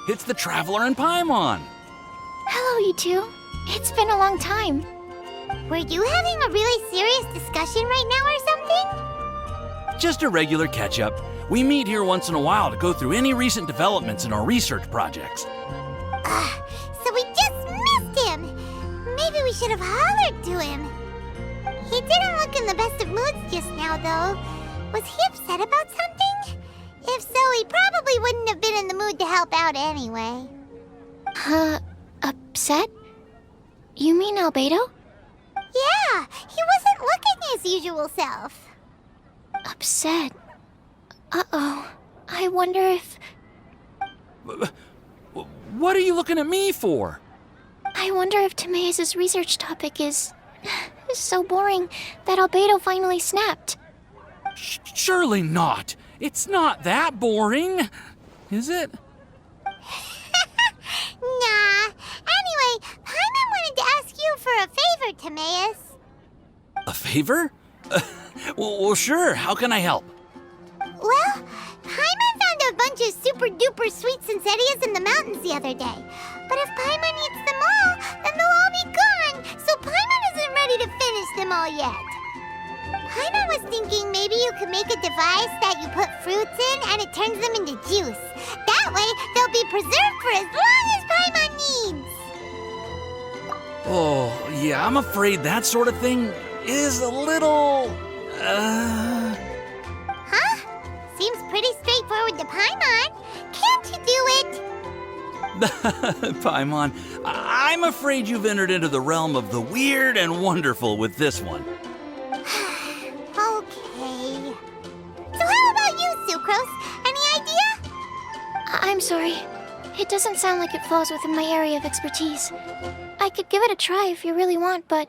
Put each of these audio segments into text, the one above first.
It's the Traveler and Paimon. Hello, you two. It's been a long time. Were you having a really serious discussion right now or something? Just a regular catch-up. We meet here once in a while to go through any recent developments in our research projects. So we just missed him. Maybe we should have hollered to him. He didn't look in the best of moods just now, though. Was he upset about something? If so, he probably wouldn't have been in the mood to help out anyway. Upset? You mean Albedo? Yeah, he wasn't looking his usual self. Upset? Uh-oh. I wonder if... What are you looking at me for? I wonder if Timaeus' research topic is so boring that Albedo finally snapped. Surely not. It's not that boring, is it? Nah. Anyway, Paimon wanted to ask you for a favor, Timaeus. A favor? Well, sure. How can I help? Well, Paimon found a bunch of super-duper sweet Sincerias in the mountains the other day. But if Paimon eats them all, then they'll all be gone, so Paimon isn't ready to finish them all yet. Paimon was thinking maybe you could make a device that you put fruits in and it turns them into juice. That way, they'll be preserved for as long as Paimon needs. Oh, yeah, I'm afraid that sort of thing is a little... Huh? Seems pretty straightforward to Paimon. Can't you do it? Paimon, I'm afraid you've entered into the realm of the weird and wonderful with this one. Okay. So how about you, Sucrose? Any idea? I'm sorry. It doesn't sound like it falls within my area of expertise. I could give it a try if you really want, but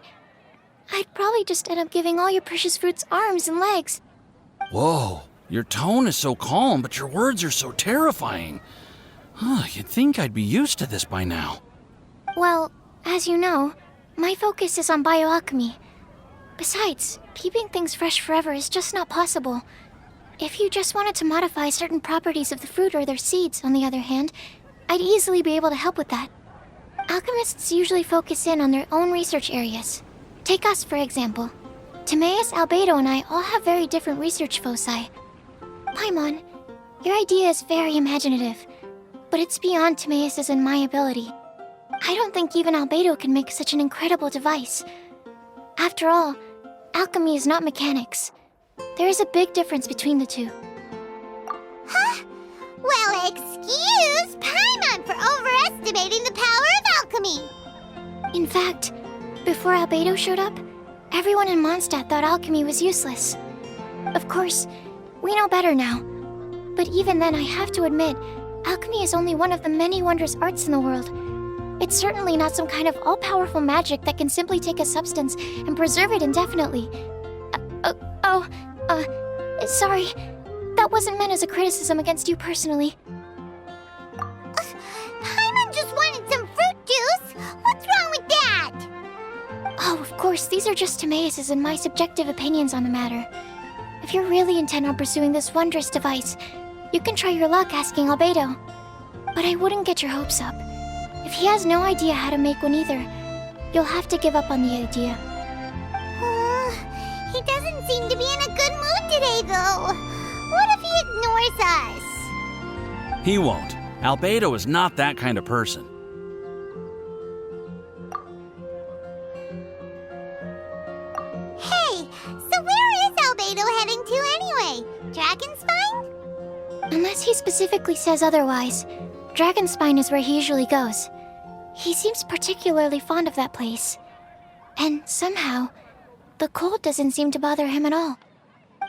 I'd probably just end up giving all your precious fruits arms and legs. Whoa, your tone is so calm, but your words are so terrifying. You'd think I'd be used to this by now. Well, as you know, my focus is on bioalchemy. Besides, keeping things fresh forever is just not possible. If you just wanted to modify certain properties of the fruit or their seeds, on the other hand, I'd easily be able to help with that. Alchemists usually focus in on their own research areas. Take us, for example. Timaeus, Albedo, and I all have very different research foci. Paimon, your idea is very imaginative, but it's beyond Timaeus' and my ability. I don't think even Albedo can make such an incredible device. After all, alchemy is not mechanics. There is a big difference between the two. Huh? Well, excuse Paimon for overestimating the power of alchemy. In fact, before Albedo showed up, everyone in Mondstadt thought alchemy was useless. Of course, we know better now. But even then, I have to admit, alchemy is only one of the many wondrous arts in the world. It's certainly not some kind of all-powerful magic that can simply take a substance and preserve it indefinitely. Sorry. That wasn't meant as a criticism against you personally. Paimon just wanted some fruit juice. What's wrong with that? Oh, of course, these are just Timaeus' and my subjective opinions on the matter. If you're really intent on pursuing this wondrous device, you can try your luck asking Albedo. But I wouldn't get your hopes up. If he has no idea how to make one either, you'll have to give up on the idea. He doesn't seem to be in a good mood today, though. What if he ignores us? He won't. Albedo is not that kind of person. Hey, so where is Albedo heading to anyway? Dragonspine? Unless he specifically says otherwise, Dragonspine is where he usually goes. He seems particularly fond of that place. And somehow, the cold doesn't seem to bother him at all.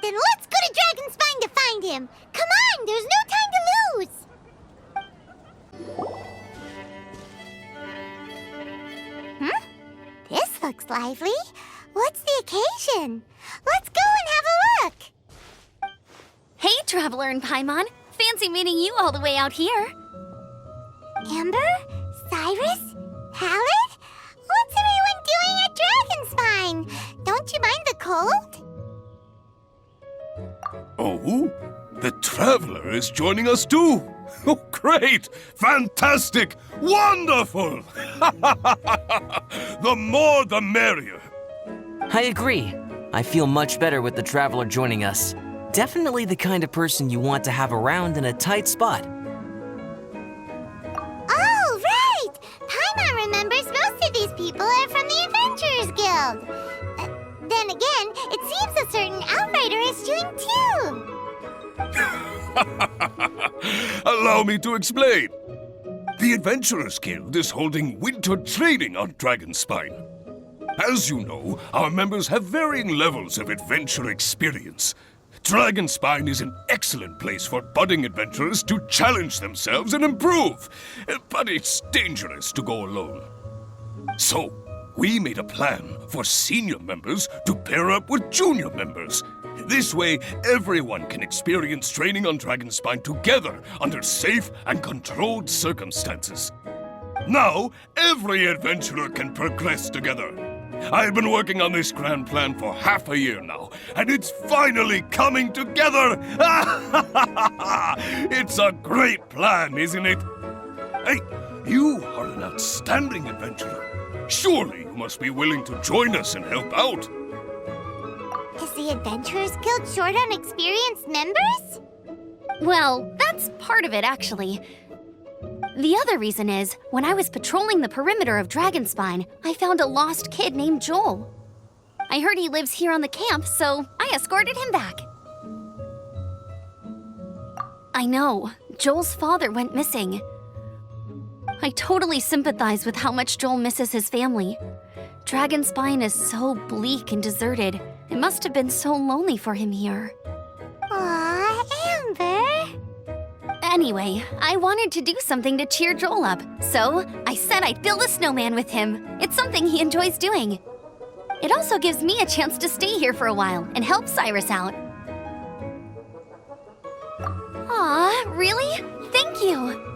Then let's go to Dragonspine to find him. Come on, there's no time to lose. This looks lively. What's the occasion? Let's go and have a look. Hey, Traveler and Paimon. Fancy meeting you all the way out here. Amber? Cyrus? Halid? What's everyone doing at Dragonspine? Don't you mind the cold? Oh, the Traveler is joining us too. Oh, great, fantastic, wonderful! The more the merrier. I agree. I feel much better with the traveler joining us. Definitely the kind of person you want to have around in a tight spot. Oh, right! Paimon remembers most of these people are from the Adventurers Guild. Then again, it seems a certain outrider is doing too. Allow me to explain. The Adventurers Guild is holding winter training on Dragonspine. As you know, our members have varying levels of adventure experience. Dragonspine is an excellent place for budding adventurers to challenge themselves and improve, but it's dangerous to go alone. So, we made a plan for senior members to pair up with junior members. This way, everyone can experience training on Dragonspine together under safe and controlled circumstances. Now, every adventurer can progress together. I've been working on this grand plan for half a year now, and it's finally coming together! It's a great plan, isn't it? Hey, you are an outstanding adventurer. Surely you must be willing to join us and help out. Is the Adventurers Guild short on experienced members? Well, that's part of it, actually. The other reason is, when I was patrolling the perimeter of Dragonspine, I found a lost kid named Joel. I heard he lives here on the camp, so I escorted him back. I know, Joel's father went missing. I totally sympathize with how much Joel misses his family. Dragonspine is so bleak and deserted. It must have been so lonely for him here. Aw, Amber. Anyway, I wanted to do something to cheer Joel up, so I said I'd build a snowman with him. It's something he enjoys doing. It also gives me a chance to stay here for a while and help Cyrus out. Aw, really? Thank you.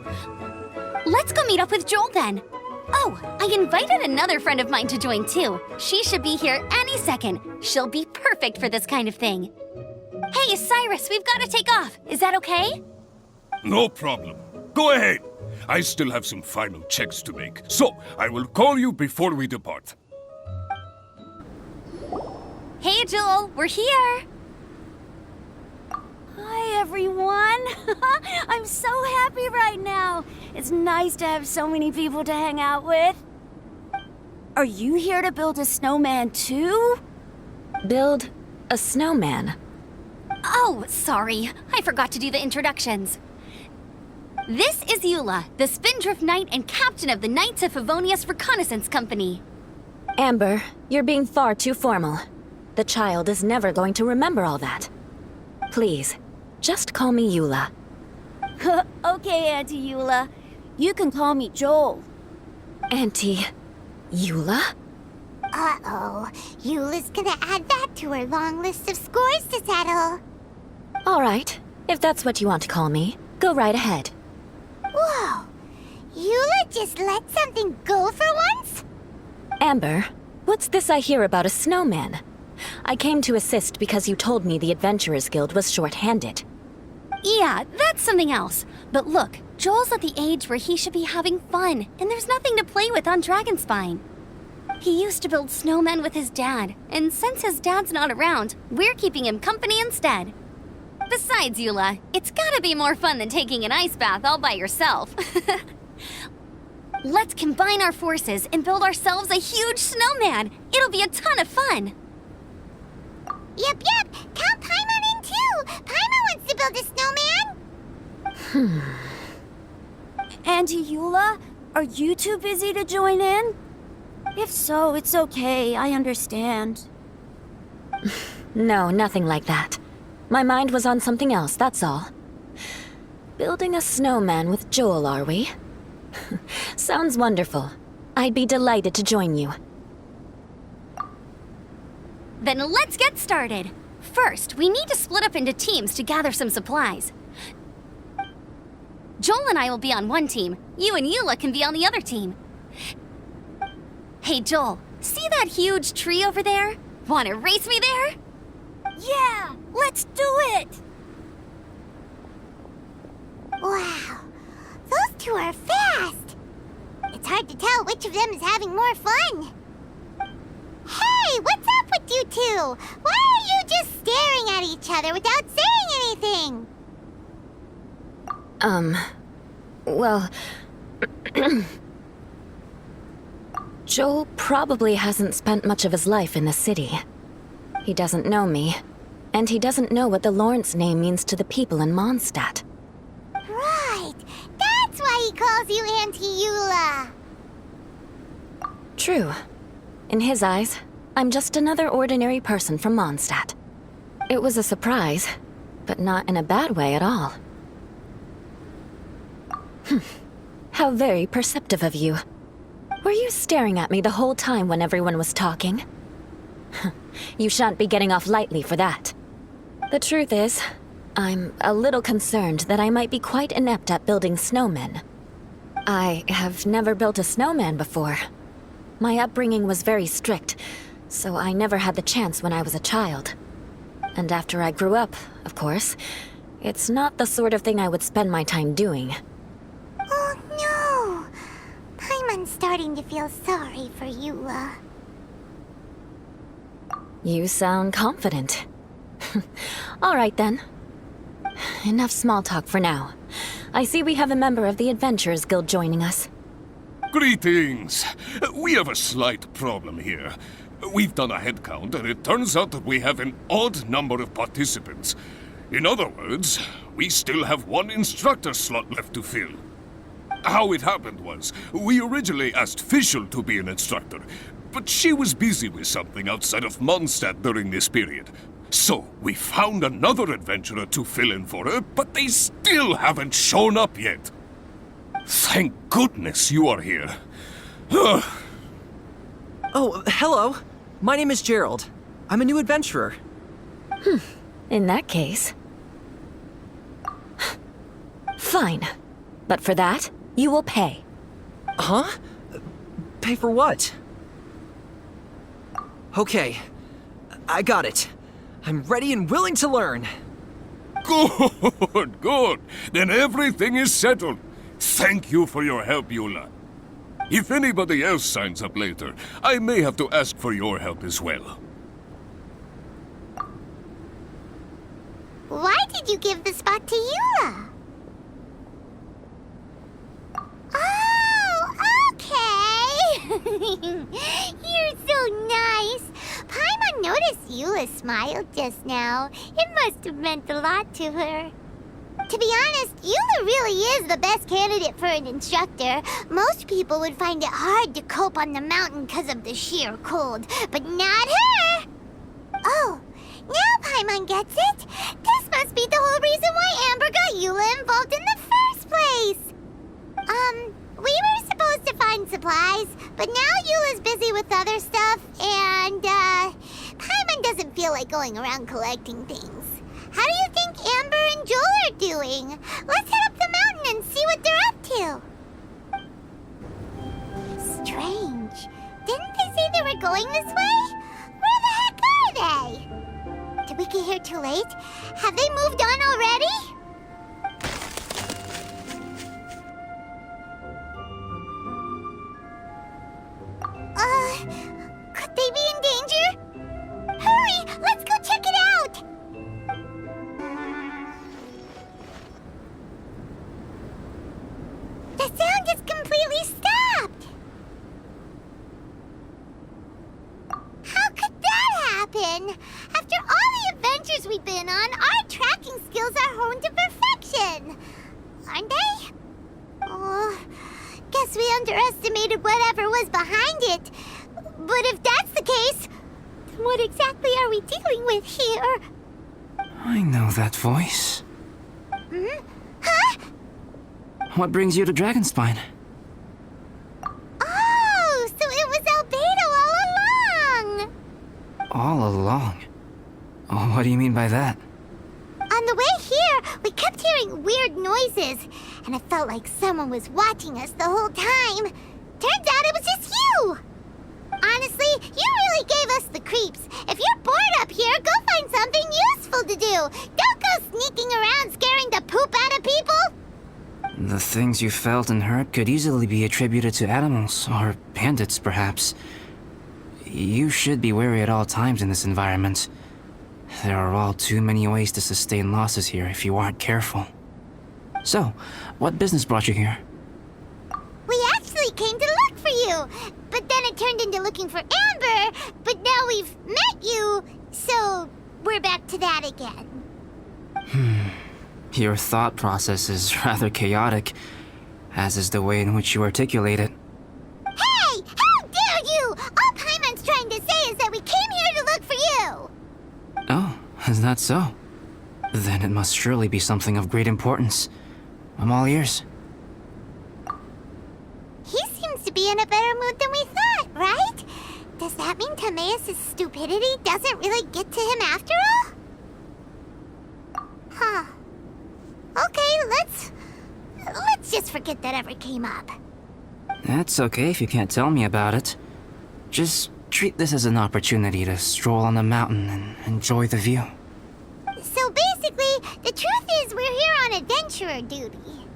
Let's go meet up with Joel then. Oh, I invited another friend of mine to join too. She should be here any second. She'll be perfect for this kind of thing. Hey, Cyrus, we've got to take off. Is that okay? No problem. Go ahead. I still have some final checks to make, so I will call you before we depart. Hey, Joel, we're here. Hi, everyone. I'm so happy right now. It's nice to have so many people to hang out with. Are you here to build a snowman too? Build a snowman? Oh, sorry. I forgot to do the introductions. This is Eula, the Spindrift Knight and captain of the Knights of Favonius Reconnaissance Company. Amber, you're being far too formal. The child is never going to remember all that. Please, just call me Eula. Okay, Auntie Eula. You can call me Joel. Auntie Eula? Uh-oh. Eula's gonna add that to her long list of scores to settle. All right, if that's what you want to call me, go right ahead. Whoa. Eula just let something go for once? Amber, what's this I hear about a snowman? I came to assist because you told me the Adventurers Guild was short-handed. Yeah, that's something else. But look, Joel's at the age where he should be having fun, and there's nothing to play with on Dragonspine. He used to build snowmen with his dad, and since his dad's not around, we're keeping him company instead. Besides, Eula, it's gotta be more fun than taking an ice bath all by yourself. Let's combine our forces and build ourselves a huge snowman. It'll be a ton of fun. Yep. Count Paimon in too. Paimon wants to build a snowman. Auntie Eula, are you too busy to join in? If so, it's okay. I understand. No, nothing like that. My mind was on something else, that's all. Building a snowman with Joel, are we? Sounds wonderful. I'd be delighted to join you. Then let's get started. First, we need to split up into teams to gather some supplies. Joel and I will be on one team. You and Eula can be on the other team. Hey, Joel, see that huge tree over there? Wanna race me there? Yeah, let's do it! Wow. two are fast. It's hard to tell which of them is having more fun. Hey, what's up with you two? Why are you just staring at each other without saying anything? Well... Joel probably hasn't spent much of his life in the city. He doesn't know me, and he doesn't know what the Lawrence name means to the people in Mondstadt. Right, that's why he calls you Auntie Eula. True. In his eyes, I'm just another ordinary person from Mondstadt. It was a surprise, but not in a bad way at all. How very perceptive of you. Were you staring at me the whole time when everyone was talking? You shan't be getting off lightly for that. The truth is, I'm a little concerned that I might be quite inept at building snowmen. I have never built a snowman before. My upbringing was very strict, so I never had the chance when I was a child. And after I grew up, of course, it's not the sort of thing I would spend my time doing. Oh no! Paimon's starting to feel sorry for Eula. You sound confident. All right then. Enough small talk for now. I see we have a member of the Adventurers Guild joining us. Greetings. We have a slight problem here. We've done a head count, and it turns out that we have an odd number of participants. In other words, we still have one instructor slot left to fill. How it happened was, we originally asked Fischl to be an instructor, but she was busy with something outside of Mondstadt during this period. So, we found another adventurer to fill in for her, but they still haven't shown up yet. Thank goodness you are here. Oh, hello. My name is Gerald. I'm a new adventurer. In that case... Fine. But for that, you will pay. Huh? Pay for what? Okay. I got it. I'm ready and willing to learn. Good, good. Then everything is settled. Thank you for your help, Eula. If anybody else signs up later, I may have to ask for your help as well. Why did you give the spot to Eula? Oh, okay! You're so nice. Paimon noticed Eula smiled just now. It must have meant a lot to her. To be honest, Eula really is the best candidate for an instructor. Most people would find it hard to cope on the mountain because of the sheer cold, but not her! Oh, now Paimon gets it. This must be the whole reason why Amber got Eula involved in the first place. We were supposed to find supplies, but now Eula's busy with other stuff, and, Paimon doesn't feel like going around collecting things. How do you think Amber and Joel are doing? Let's head up the mountain and see what they're up to. Strange. Didn't they say they were going this way? Where the heck are they? Did we get here too late? Have they moved on already? Could they be in danger? Hurry! Let's go check it out! The sound is completely stopped! How could that happen? After all the adventures we've been on, our tracking skills are honed to perfection! Aren't they? Oh, guess we underestimated whatever was behind it. But if that's the case, then what exactly are we dealing with here? I know that voice. Huh? What brings you to Dragonspine? Oh, so it was Albedo all along! All along? Oh, what do you mean by that? On the way here, we kept hearing weird noises, and it felt like someone was watching us the whole time. Turns out it was just you! Honestly, you really gave us the creeps. If you're bored up here, go find something useful to do. Don't go sneaking around scaring the poop out of people. The things you felt and heard could easily be attributed to animals, or bandits perhaps. You should be wary at all times in this environment. There are all too many ways to sustain losses here if you aren't careful. So, what business brought you here? We actually came to look for you, but then it turned into looking for Amber, but now we've met you, so we're back to that again. Your thought process is rather chaotic, as is the way in which you articulate it. Hey! How dare you! All Paimon's trying to say is that we came here to look for you! Oh, is that so? Then it must surely be something of great importance. I'm all ears. He seems to be in a better mood than we thought, right? Does that mean Timaeus' stupidity doesn't really get to him after all? Huh. Okay, let's just forget that ever came up. That's okay if you can't tell me about it. Just treat this as an opportunity to stroll on the mountain and enjoy the view. So basically, the truth is we're here on adventurer duty.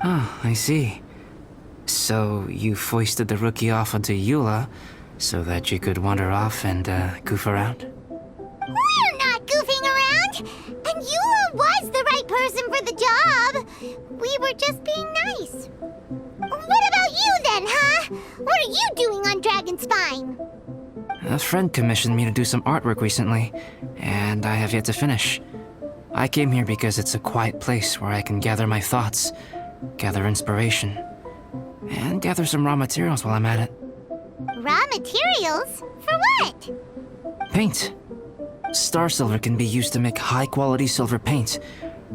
Ah, I see. So you foisted the rookie off onto EOLA so that you could wander off and goof around? We're not goofing around! And Eula was the right person for the job! We were just being nice. What about you then, huh? What are you doing on Dragonspine? A friend commissioned me to do some artwork recently, and I have yet to finish. I came here because it's a quiet place where I can gather my thoughts, gather inspiration, and gather some raw materials while I'm at it. Raw materials? For what? Paint. Star silver can be used to make high-quality silver paint.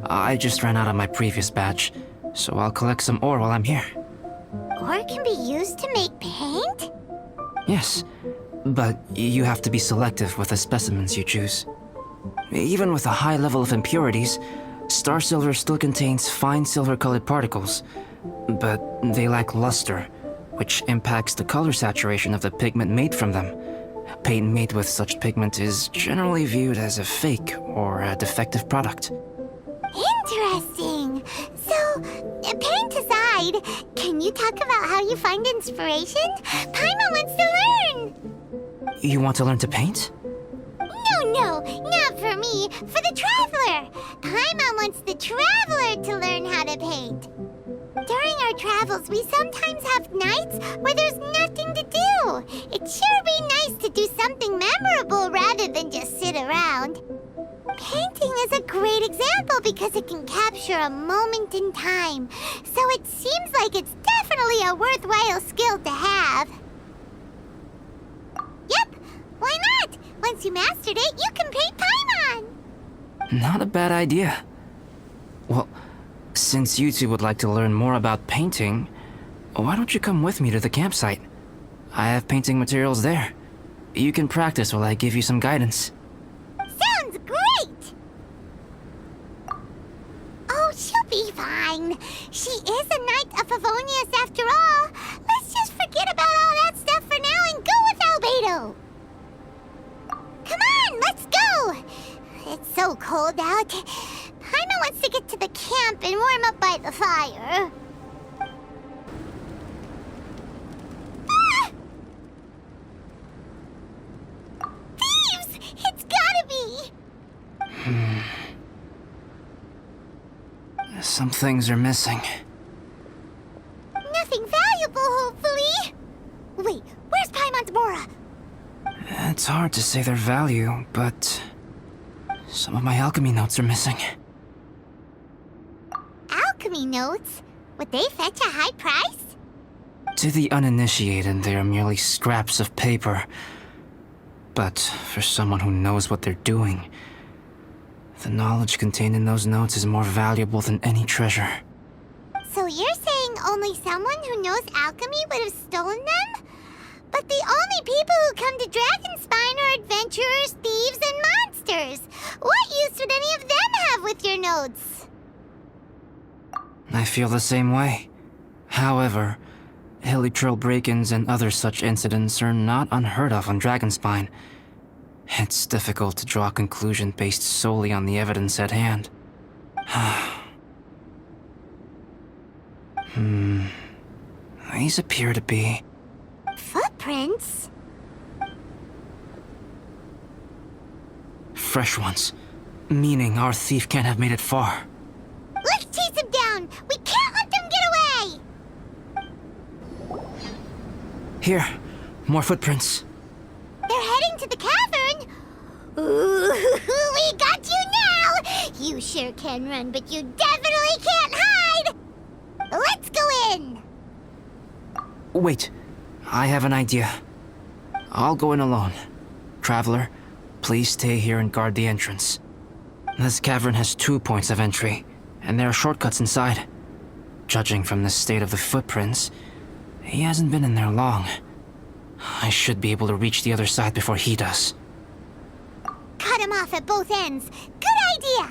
I just ran out of my previous batch, so I'll collect some ore while I'm here. Ore can be used to make paint? Yes, but you have to be selective with the specimens you choose. Even with a high level of impurities, star silver still contains fine silver-colored particles, but they lack luster, which impacts the color saturation of the pigment made from them. Paint made with such pigment is generally viewed as a fake or a defective product. Interesting. So, paint aside, can you talk about how you find inspiration? Paimon wants to learn! You want to learn to paint? No, not for me. For the Traveler. Paimon wants the Traveler to learn how to paint. During our travels, we sometimes have nights where there's nothing to do. It'd sure be nice to do something memorable rather than just sit around. Painting is a great example because it can capture a moment in time. So it seems like it's definitely a worthwhile skill to have. Yep, why not? Once you mastered it, you can paint Paimon. Not a bad idea. Well, since you two would like to learn more about painting, why don't you come with me to the campsite? I have painting materials there. You can practice while I give you some guidance. Sounds great! Oh, she'll be fine. She is a Knight of Favonius after all. Let's just forget about all that stuff for now and go with Albedo. Come on, let's go! It's so cold out. Paimon wants to get to the camp and warm up by the fire. Ah! Thieves! It's gotta be! Some things are missing. Nothing valuable, hopefully. Wait, where's Paimon's Mora? It's hard to say their value, but some of my alchemy notes are missing. Alchemy notes? Would they fetch a high price? To the uninitiated, they are merely scraps of paper. But for someone who knows what they're doing, the knowledge contained in those notes is more valuable than any treasure. So you're saying only someone who knows alchemy would have stolen them? But the only people who come to Dragonspine are adventurers, thieves, and monsters. What use would any of them have with your notes? I feel the same way. However, hilly trail break-ins and other such incidents are not unheard of on Dragonspine. It's difficult to draw a conclusion based solely on the evidence at hand. These appear to be... Footprints? fresh ones. Meaning our thief can't have made it far. Let's chase him down! We can't let them get away! Here, more footprints. They're heading to the cavern! Ooh, we got you now! You sure can run, but you definitely can't hide! Let's go in! Wait, I have an idea. I'll go in alone. Traveler, please stay here and guard the entrance. This cavern has 2 points of entry, and there are shortcuts inside. Judging from the state of the footprints, he hasn't been in there long. I should be able to reach the other side before he does. Cut him off at both ends. Good idea!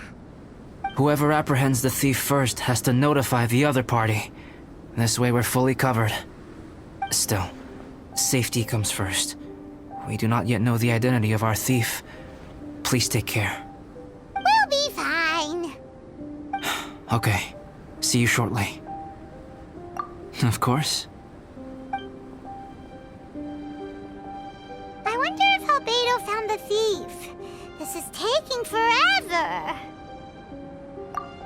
Whoever apprehends the thief first has to notify the other party. This way we're fully covered. Still, safety comes first. We do not yet know the identity of our thief. Please take care. We'll be fine. Okay. See you shortly. Of course. I wonder if ALBEDO found the thief. This is taking forever.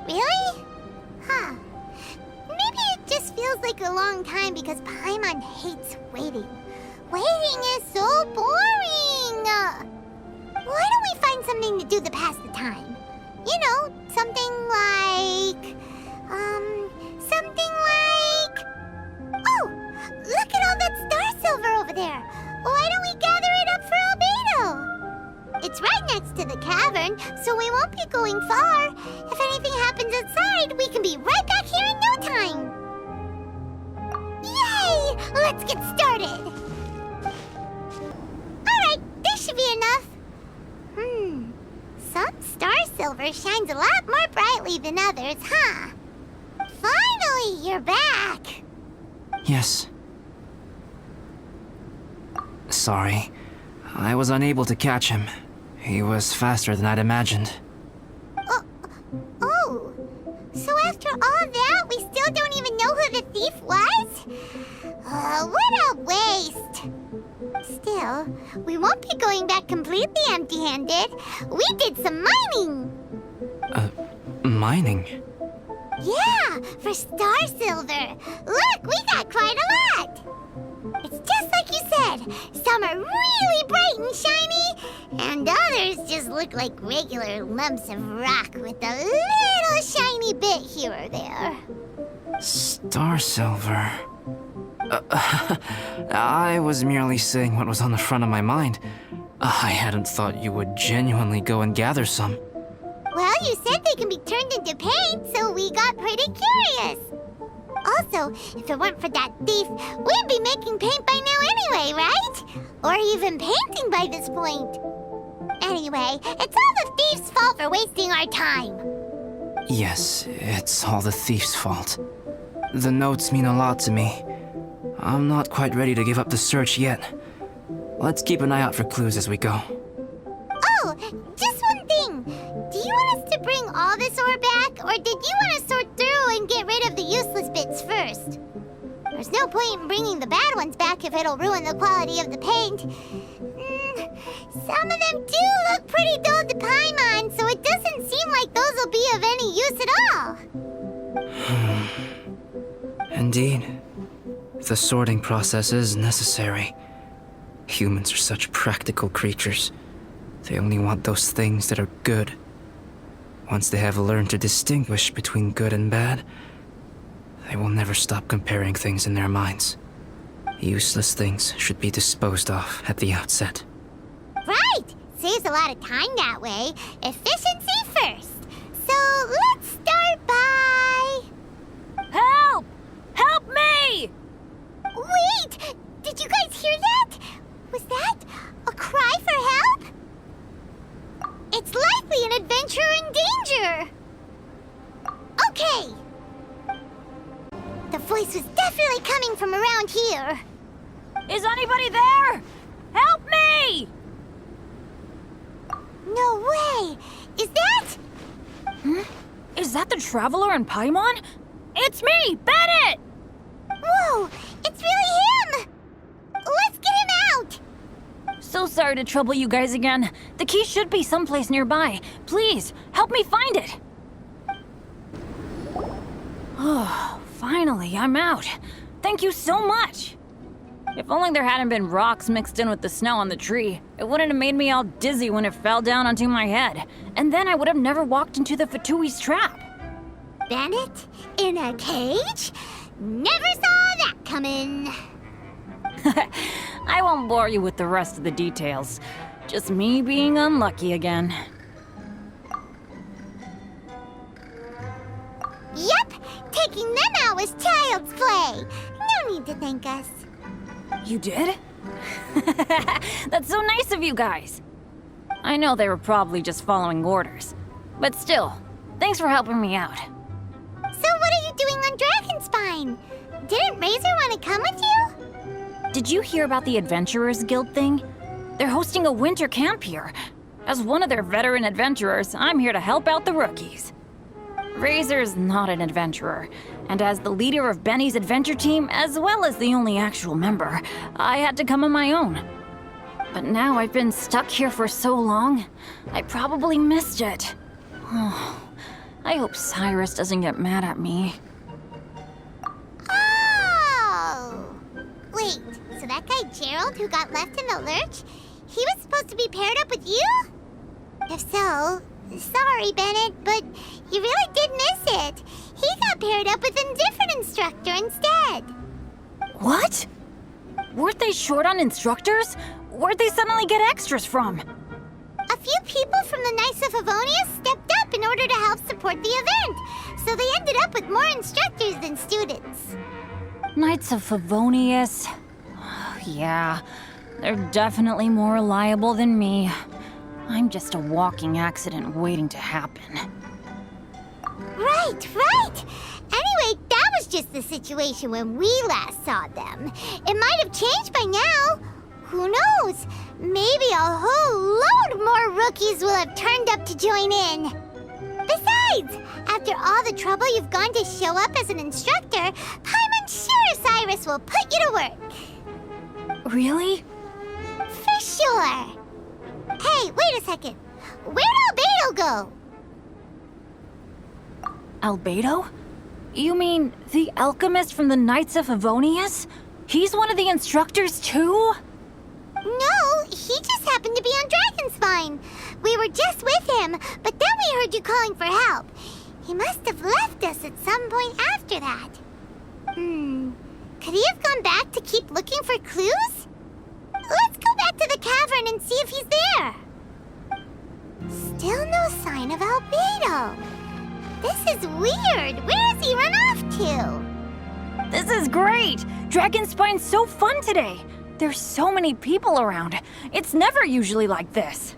Really? Huh. Maybe it just feels like a long time because Paimon hates waiting. Waiting is so boring! Why don't we find something to do to pass the time? You know, something like... Oh! Look at all that star silver over there! Why don't we gather it up for ALBEDO? It's right next to the cavern, so we won't be going far. If anything happens outside, we can be right back here in no time. Yay! Let's get started! Alright, this should be enough. Some star silver shines a lot more brightly than others, huh? Finally, you're back! Yes. Sorry. I was unable to catch him. He was faster than I'd imagined. Oh, so after all that, we still don't even know who the thief was? What a waste! Still, we won't be going back completely empty-handed. We did some mining! Mining? Yeah, for star silver. Look, we got quite a lot! It's just like you said. Some are really bright and shiny, and others just look like regular lumps of rock with a little shiny bit here or there. Star silver. I was merely saying what was on the front of my mind. I hadn't thought you would genuinely go and gather some. Well, you said they can be turned into paint, so we got pretty curious. Also, if it weren't for that thief, we'd be making paint by now anyway, right? Or even painting by this point. Anyway, it's all the thief's fault for wasting our time. Yes, it's all the thief's fault. The notes mean a lot to me. I'm not quite ready to give up the search yet. Let's keep an eye out for clues as we go. Oh, just one thing. Do you want us to bring all this ore back, or did you want to sort through and get rid of the useless bits first? There's no point in bringing the bad ones back if it'll ruin the quality of the paint. Some of them do look pretty dull to Paimon, so it doesn't seem like those will be of any use at all. Indeed. The sorting process is necessary. Humans are such practical creatures. They only want those things that are good. Once they have learned to distinguish between good and bad, they will never stop comparing things in their minds. Useless things should be disposed of at the outset. Right! Saves a lot of time that way. Efficiency first. So let's start by... Help! Help me! Wait! Did you guys hear that? Was that a cry for help? It's likely an adventurer in danger! Okay! The voice was definitely coming from around here. Is anybody there? Help me! No way! Is that... Is that the Traveler and Paimon? It's me, Bennett! Whoa, it's really him! Let's get him out! So sorry to trouble you guys again. The key should be someplace nearby. Please, help me find it. Oh, finally, I'm out. Thank you so much. If only there hadn't been rocks mixed in with the snow on the tree, it wouldn't have made me all dizzy when it fell down onto my head. And then I would have never walked into the Fatui's trap. Bennett? In a cage? Never saw that coming. I won't bore you with the rest of the details. Just me being unlucky again. Yep, taking them out was child's play. No need to thank us. You did? That's so nice of you guys. I know they were probably just following orders. But still, thanks for helping me out. So what are you doing on Dragonspine? Didn't Razor want to come with you? Did you hear about the Adventurers Guild thing? They're hosting a winter camp here. As one of their veteran adventurers, I'm here to help out the rookies. Razor's not an adventurer, and as the leader of Benny's adventure team, as well as the only actual member, I had to come on my own. But now I've been stuck here for so long, I probably missed it. Oh, I hope Cyrus doesn't get mad at me. Oh! Wait, so that guy Gerald who got left in the lurch, he was supposed to be paired up with you? If so, sorry, Bennett, but you really did miss it. He got paired up with a different instructor instead. What? Weren't they short on instructors? Where'd they suddenly get extras from? A few people from the Knights of Favonius stepped up in order to help support the event, so they ended up with more instructors than students. Knights of Favonius. Yeah, they're definitely more reliable than me. I'm just a walking accident waiting to happen. Right, right! Anyway, that was just the situation when we last saw them. It might have changed by now. Who knows? Maybe a whole load more rookies will have turned up to join in. Besides, after all the trouble you've gone to show up as an instructor, I'm sure Cyrus will put you to work. Really? For sure. Hey, wait a second. Where'd Albedo go? Albedo? You mean the alchemist from the Knights of Favonius? He's one of the instructors too? No, he just happened to be on Dragonspine. We were just with him, but then we heard you calling for help. He must have left us at some point after that. Could he have gone back to keep looking for clues? Let's go back to the cavern and see if he's there. Still no sign of Albedo. This is weird. Where has he run off to? This is great! Dragonspine's so fun today! There's so many people around. It's never usually like this.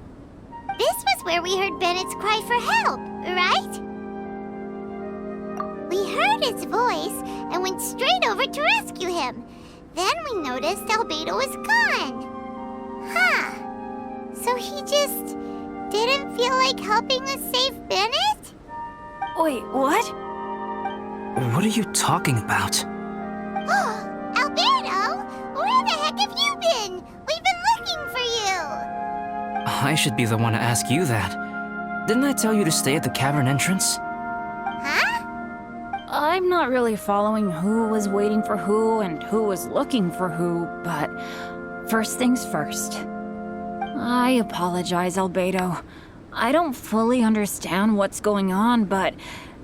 This was where we heard Bennett's cry for help, right? We heard his voice and went straight over to rescue him. Then we noticed Albedo was gone. Huh. So he just didn't feel like helping us save Bennett? Wait, what? What are you talking about? Oh, Albedo! Where the heck have you been? We've been looking for you! I should be the one to ask you that. Didn't I tell you to stay at the cavern entrance? Huh? I'm not really following who was waiting for who and who was looking for who, but first things first. I apologize, Albedo. I don't fully understand what's going on, but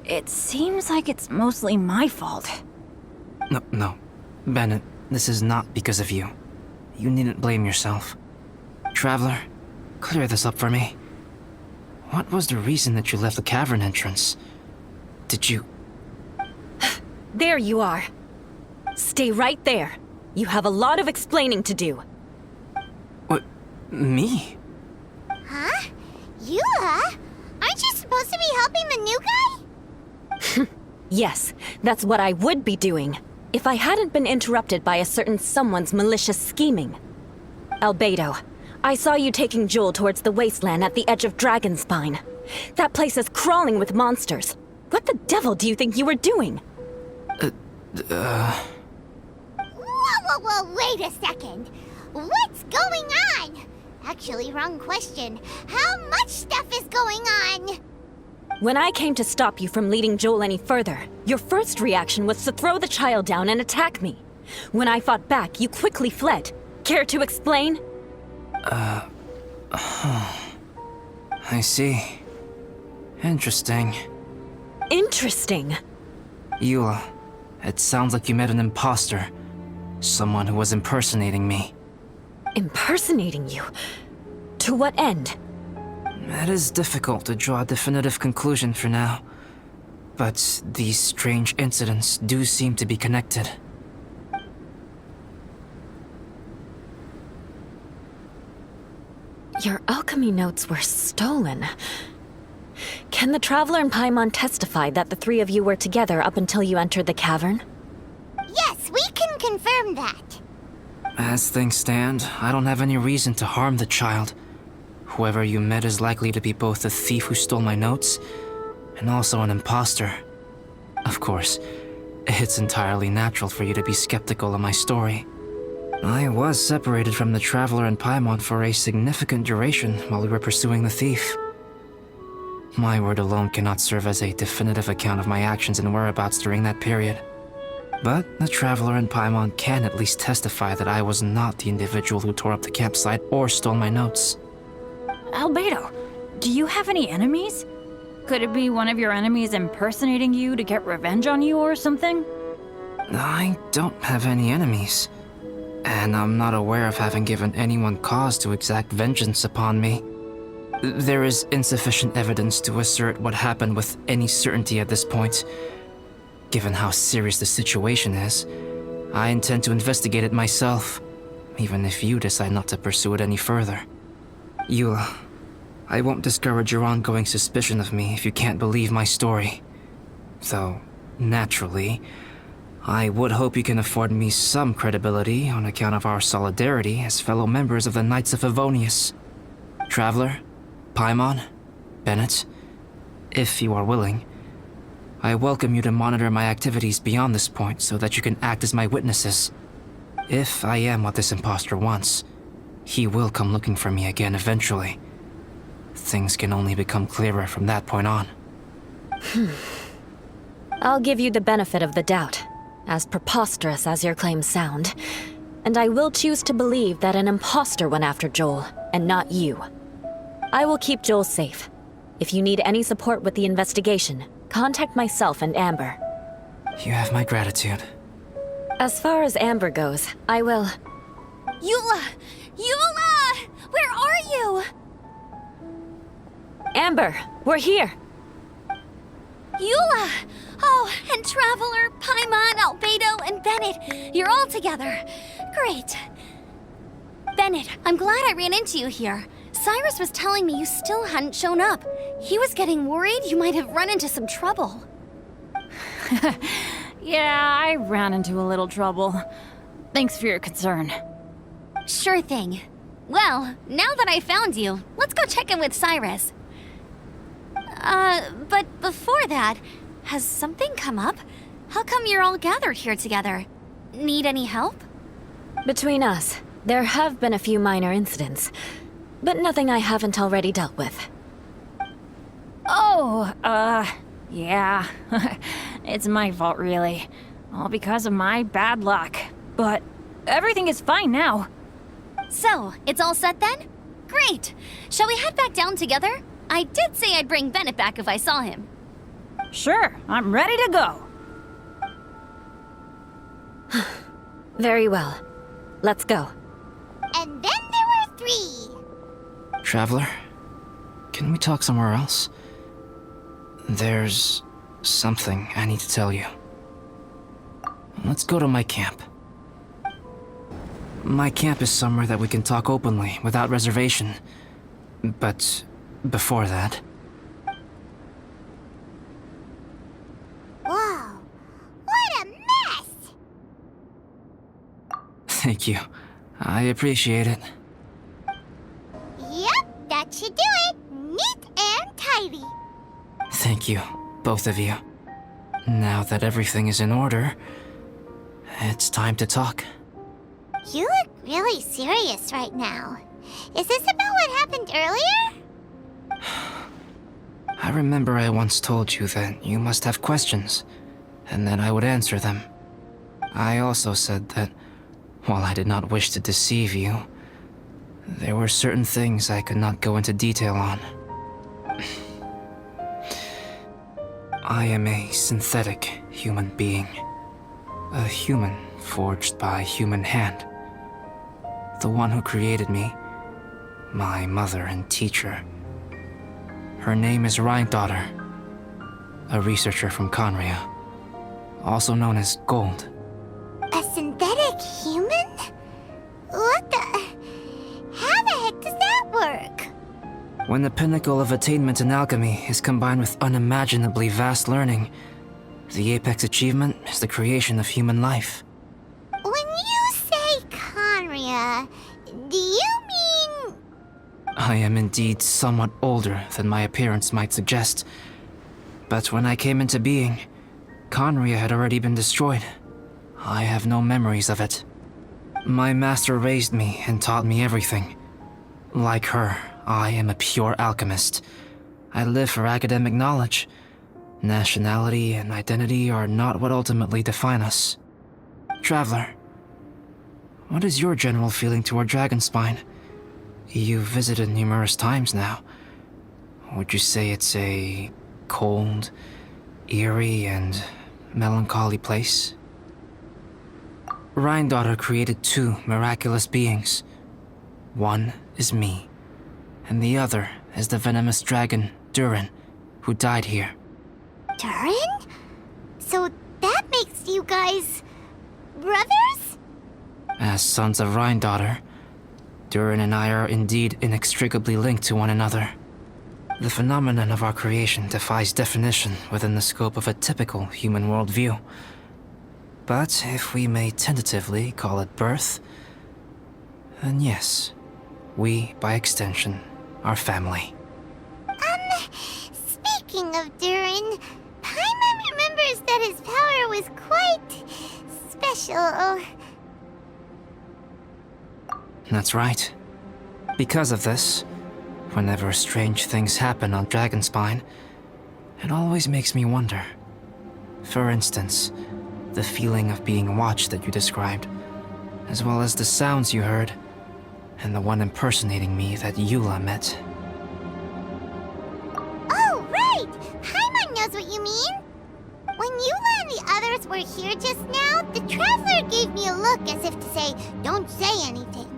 it seems like it's mostly my fault. No. Bennett, this is not because of you. You needn't blame yourself. Traveler, clear this up for me. What was the reason that you left the cavern entrance? Did you... There you are. Stay right there. You have a lot of explaining to do. What? Me? Huh? Eula? Aren't you supposed to be helping the new guy? Yes, that's what I would be doing, if I hadn't been interrupted by a certain someone's malicious scheming. Albedo, I saw you taking Joel towards the wasteland at the edge of Dragonspine. That place is crawling with monsters. What the devil do you think you were doing? Whoa, wait a second. What's going on? Actually, wrong question. How much stuff is going on? When I came to stop you from leading Joel any further, your first reaction was to throw the child down and attack me. When I fought back, you quickly fled. Care to explain? I see. Interesting. Interesting. Eula, it sounds like you met an imposter. Someone who was impersonating me. Impersonating you? To what end? It is difficult to draw a definitive conclusion for now. But these strange incidents do seem to be connected. Your alchemy notes were stolen. Can the Traveler and Paimon testify that the three of you were together up until you entered the cavern? Yes, we can confirm that. As things stand, I don't have any reason to harm the child. Whoever you met is likely to be both the thief who stole my notes and also an imposter. Of course, it's entirely natural for you to be skeptical of my story. I was separated from the Traveler and Paimon for a significant duration while we were pursuing the thief. My word alone cannot serve as a definitive account of my actions and whereabouts during that period. But the Traveler and Paimon can at least testify that I was not the individual who tore up the campsite or stole my notes. Albedo, do you have any enemies? Could it be one of your enemies impersonating you to get revenge on you or something? I don't have any enemies. And I'm not aware of having given anyone cause to exact vengeance upon me. There is insufficient evidence to assert what happened with any certainty at this point. Given how serious the situation is, I intend to investigate it myself, even if you decide not to pursue it any further. Eula, I won't discourage your ongoing suspicion of me if you can't believe my story. Though, naturally, I would hope you can afford me some credibility on account of our solidarity as fellow members of the Knights of Favonius. Traveler, Paimon, Bennett, if you are willing, I welcome you to monitor my activities beyond this point so that you can act as my witnesses. If I am what this imposter wants, he will come looking for me again eventually. Things can only become clearer from that point on. I'll give you the benefit of the doubt, as preposterous as your claims sound. And I will choose to believe that an imposter went after Joel, and not you. I will keep Joel safe. If you need any support with the investigation, contact myself and Amber. You have my gratitude. As far as Amber goes, I will... Eula! Eula! Where are you? Amber, we're here! Eula! Oh, and Traveler, Paimon, Albedo, and Bennett. You're all together. Great. Bennett, I'm glad I ran into you here. Cyrus was telling me you still hadn't shown up. He was getting worried you might have run into some trouble. Yeah, I ran into a little trouble. Thanks for your concern. Sure thing. Well, now that I found you, let's go check in with Cyrus. But before that, has something come up? How come you're all gathered here together? Need any help? Between us, there have been a few minor incidents, but nothing I haven't already dealt with. Oh, yeah. It's my fault, really. All because of my bad luck. But everything is fine now. So, it's all set then? Great! Shall we head back down together? I did say I'd bring Bennett back if I saw him. Sure, I'm ready to go. Very well. Let's go. And then there were 3. Traveler, can we talk somewhere else? There's something I need to tell you. Let's go to my camp. My camp is somewhere that we can talk openly, without reservation. But before that... Whoa, what a mess! Thank you. I appreciate it. Yep, that should do it. Neat and tidy. Thank you. both of you. Now that everything is in order, it's time to talk. You look really serious right now. Is this about what happened earlier? I remember I once told you that you must have questions, and that I would answer them. I also said that, while I did not wish to deceive you, there were certain things I could not go into detail on. I am a synthetic human being. A human forged by human hand. The one who created me, my mother and teacher. Her name is Rhine-daughter, a researcher from Conria, also known as Gold. A synthetic human? What the... How the heck does that work? When the pinnacle of attainment in alchemy is combined with unimaginably vast learning, the apex achievement is the creation of human life. When you say Conria, do you mean... I am indeed somewhat older than my appearance might suggest, but when I came into being, Conria had already been destroyed. I have no memories of it. My master raised me and taught me everything. Like her, I am a pure alchemist. I live for academic knowledge. Nationality and identity are not what ultimately define us. Traveler, what is your general feeling toward Dragonspine? You've visited numerous times now. Would you say it's a cold, eerie, and melancholy place? Rhine-daughter created two miraculous beings. One is me, and the other is the venomous dragon, Durin, who died here. Durin? So that makes you guys... brothers? As sons of Rhine-daughter, Durin and I are indeed inextricably linked to one another. The phenomenon of our creation defies definition within the scope of a typical human worldview. But if we may tentatively call it birth, then yes, we, by extension, are family. Speaking of Durin, Paimon remembers that his power was quite... special. That's right. Because of this, whenever strange things happen on Dragonspine, it always makes me wonder. For instance, the feeling of being watched that you described, as well as the sounds you heard, and the one impersonating me that Eula met. Oh, right! Paimon knows what you mean! When Eula and the others were here just now, the Traveler gave me a look as if to say, don't say anything.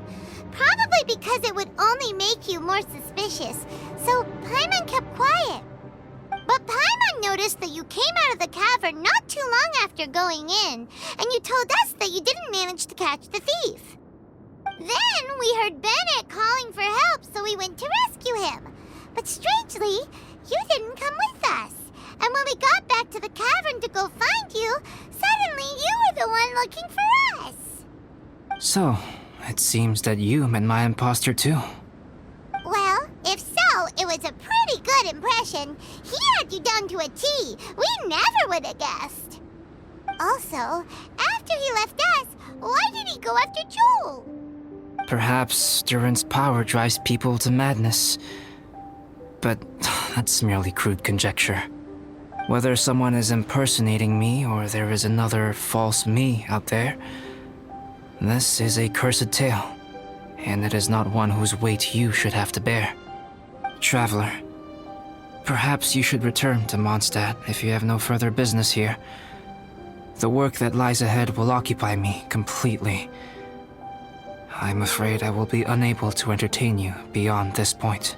Probably because it would only make you more suspicious, so Paimon kept quiet. But Paimon noticed that you came out of the cavern not too long after going in, and you told us that you didn't manage to catch the thief. Then we heard Bennett calling for help, so we went to rescue him. But strangely, you didn't come with us. And when we got back to the cavern to go find you, suddenly you were the one looking for us. So, it seems that you met my imposter too. Well, if so, it was a pretty good impression. He had you down to a T. We never would have guessed. Also, after he left us, why did he go after Joel? Perhaps Durin's power drives people to madness. But that's merely crude conjecture. Whether someone is impersonating me or there is another false me out there, this is a cursed tale, and it is not one whose weight you should have to bear. Traveler, perhaps you should return to Mondstadt if you have no further business here. The work that lies ahead will occupy me completely. I'm afraid I will be unable to entertain you beyond this point.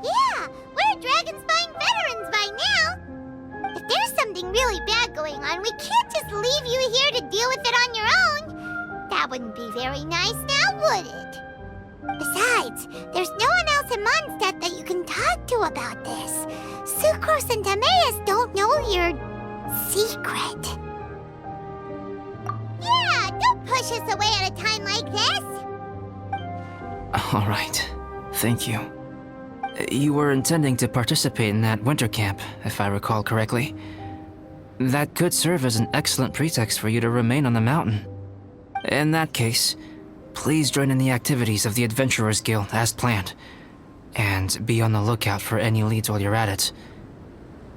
Yeah, we're Dragonspine veterans by now. If there's something really bad going on, we can't just leave you here to deal with it on your own. That wouldn't be very nice now, would it? Besides, there's no one else in Mondstadt that you can talk to about this. Sucrose and Timaeus don't know your secret. Yeah, don't push us away at a time like this. All right, thank you. You were intending to participate in that winter camp, if I recall correctly. That could serve as an excellent pretext for you to remain on the mountain. In that case, please join in the activities of the Adventurers Guild as planned, and be on the lookout for any leads while you're at it.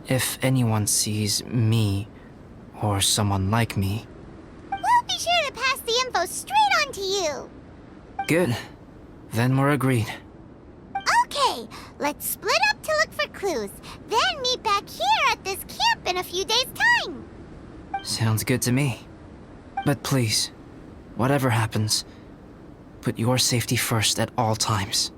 If anyone sees me, or someone like me... We'll be sure to pass the info straight on to you. Good. Then we're agreed. Okay, let's split up to look for clues, then meet back here at this camp in a few days' time. Sounds good to me. But please, whatever happens, put your safety first at all times.